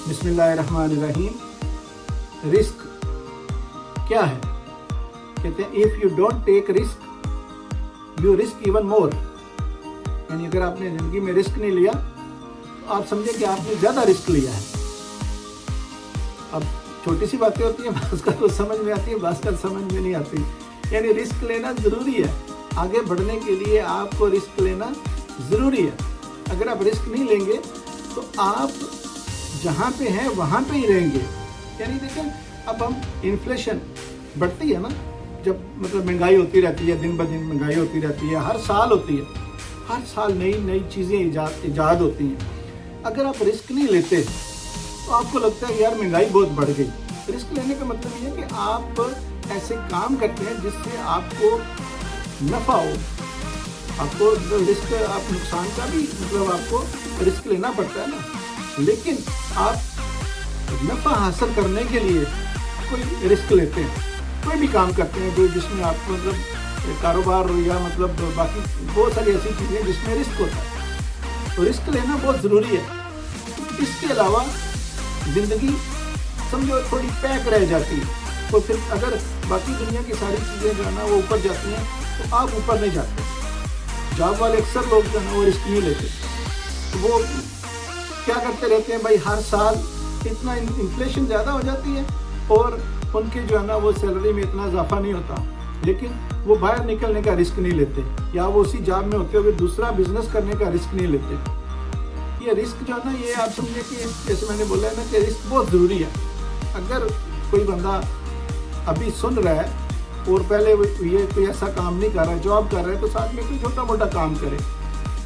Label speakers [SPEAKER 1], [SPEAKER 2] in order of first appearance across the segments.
[SPEAKER 1] बिस्मिल्लाहिर्रहमानिर्रहीम। रिस्क क्या है? कहते हैं if you don't take risk you risk even more. यानी अगर आपने ज़िंदगी में रिस्क नहीं लिया तो आप समझे कि आपने ज़्यादा रिस्क लिया है। अब छोटी सी बातें होती हैं, बास का तो समझ में आती है, बास का समझ में नहीं आती। यानी रिस्क लेना ज़रूरी है, आगे बढ़ने के लिए आपको रिस्क लेना ज़रूरी है। अगर आप रिस्क नहीं लेंगे तो आप जहाँ पे हैं वहाँ पे ही रहेंगे। यानी देखें, अब हम इन्फ्लेशन बढ़ती है ना, जब मतलब महंगाई होती रहती है, दिन ब दिन महंगाई होती रहती है, हर साल होती है, हर साल नई नई चीज़ें ईजाद होती हैं। अगर आप रिस्क नहीं लेते तो आपको लगता है यार महंगाई बहुत बढ़ गई। रिस्क लेने का मतलब ये है कि आप ऐसे काम करते हैं जिससे आपको नफ़ा हो। आपको रिस्क, आप नुकसान का भी मतलब आपको रिस्क लेना पड़ता है ना, लेकिन आप नफ़ा हासिल करने के लिए कोई रिस्क लेते हैं, कोई भी काम करते हैं जो जिसमें आप मतलब कारोबार या मतलब बाकी बहुत सारी ऐसी चीज़ें जिसमें रिस्क होता है। तो रिस्क लेना बहुत ज़रूरी है। इसके अलावा ज़िंदगी समझो थोड़ी पैक रह जाती है, तो फिर अगर बाकी दुनिया की सारी चीज़ें जो है ना वो ऊपर जाती हैं तो आप ऊपर नहीं जाते। जॉब वाले अक्सर लोग जो है ना वो रिस्क नहीं लेते, तो वो क्या करते रहते हैं भाई, हर साल इतना इन्फ्लेशन ज़्यादा हो जाती है और उनके जो है ना वो सैलरी में इतना इजाफा नहीं होता, लेकिन वो बाहर निकलने का रिस्क नहीं लेते, या वो उसी जॉब में होते हुए दूसरा बिजनेस करने का रिस्क नहीं लेते। ये रिस्क जो है ना, ये आप समझिए कि जैसे मैंने बोला है ना कि रिस्क बहुत ज़रूरी है। अगर कोई बंदा अभी सुन रहा है और पहले ये कोई ऐसा काम नहीं कर रहा है, जॉब कर रहा है, तो साथ में कोई छोटा मोटा काम करे।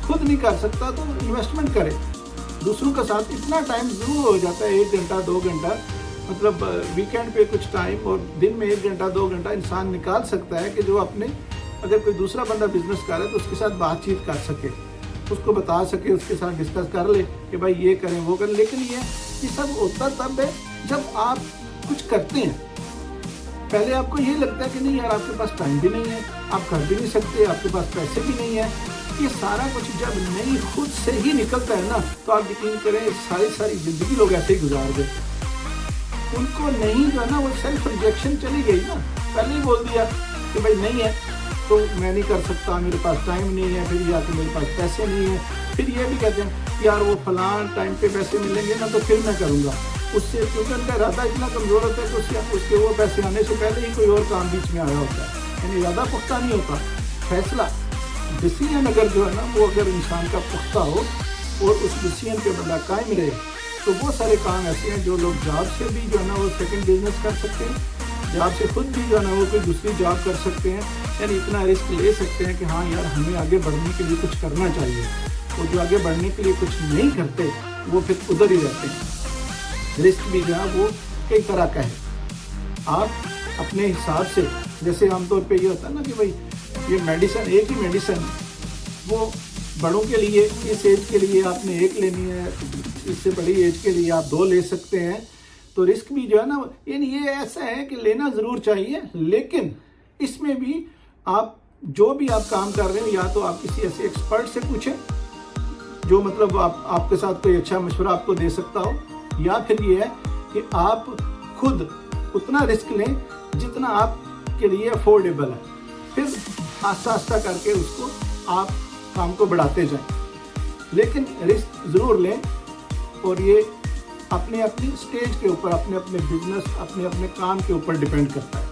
[SPEAKER 1] खुद नहीं कर सकता तो इन्वेस्टमेंट करे, दूसरों के साथ इतना टाइम ज़रूर हो जाता है, 1 घंटा 2 घंटा, मतलब वीकेंड पे कुछ टाइम और दिन में 1 घंटा 2 घंटा इंसान निकाल सकता है कि जो अपने, अगर कोई दूसरा बंदा बिजनेस कर रहा है तो उसके साथ बातचीत कर सके, उसको बता सके, उसके साथ डिस्कस कर ले कि भाई ये करें वो करें। लेकिन ये सब होता तब है जब आप कुछ करते हैं। पहले आपको ये लगता है कि नहीं यार आपके पास टाइम भी नहीं है, आप कर भी नहीं सकते, आपके पास पैसे भी नहीं है। ये सारा कुछ जब नहीं खुद से ही निकलता है ना, तो आप यकीन करें सारी ज़िंदगी लोग ऐसे ही गुजार देते हैं। उनको नहीं जो है ना वो सेल्फ रिजेक्शन चली गई ना, पहले ही बोल दिया कि भाई नहीं है तो मैं नहीं कर सकता, मेरे पास टाइम नहीं है, फिर या तो मेरे पास पैसे नहीं है, फिर ये भी कहते हैं यार वो फलां टाइम पे पैसे मिलेंगे ना तो फिर मैं करूँगा उससे, क्योंकि उनका इरादा इतना कमज़ोर होता है कि उसके वो पैसे आने से पहले ही कोई और काम बीच में आया होता है। यानी इरादा पुख्ता नहीं होता। फैसला, डिसीजन अगर जो है ना वो अगर इंसान का पुख्ता हो और उस डिसीजन पे बंदा कायम रहे, तो बहुत सारे काम ऐसे हैं जो लोग जॉब से भी जो है ना वो सेकंड बिजनेस कर सकते हैं, जॉब से खुद भी जो है ना वो कोई दूसरी जॉब कर सकते हैं। यानी इतना रिस्क ले सकते हैं कि हाँ यार हमें आगे बढ़ने के लिए कुछ करना चाहिए। और जो आगे बढ़ने के लिए कुछ नहीं करते वो फिर उधर ही रहते हैं। रिस्क भी जो है वो कई तरह का है। आप अपने हिसाब से, जैसे आमतौर पे ये होता है ना कि भाई ये मेडिसिन, एक ही मेडिसिन वो बड़ों के लिए, इस एज के लिए आपने एक लेनी है, इससे बड़ी एज के लिए आप 2 ले सकते हैं। तो रिस्क भी जो है ना ये ऐसा है कि लेना ज़रूर चाहिए, लेकिन इसमें भी आप जो भी आप काम कर रहे हो, या तो आप किसी ऐसे एक्सपर्ट से पूछें जो मतलब आपके साथ कोई अच्छा मशवरा आपको दे सकता हो, या फिर ये है कि आप खुद उतना रिस्क लें जितना आपके लिए अफोर्डेबल है। फिर आस्ता आस्ता करके उसको आप काम को बढ़ाते जाएं, लेकिन रिस्क ज़रूर लें। और ये अपने अपनी स्टेज के ऊपर, अपने अपने बिजनेस, अपने अपने काम के ऊपर डिपेंड करता है।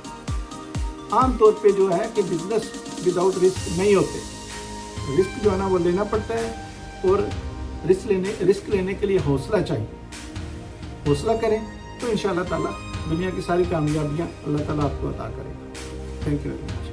[SPEAKER 1] आम तौर पे जो है कि बिजनेस विदाउट रिस्क नहीं होते, रिस्क जो है ना वो लेना पड़ता है। और रिस्क लेने के लिए हौसला चाहिए। हौसला करें तो इंशाअल्लाह ताला दुनिया की सारी कामयाबियाँ अल्लाह ताला आपको अता करेगा। Thank you very much.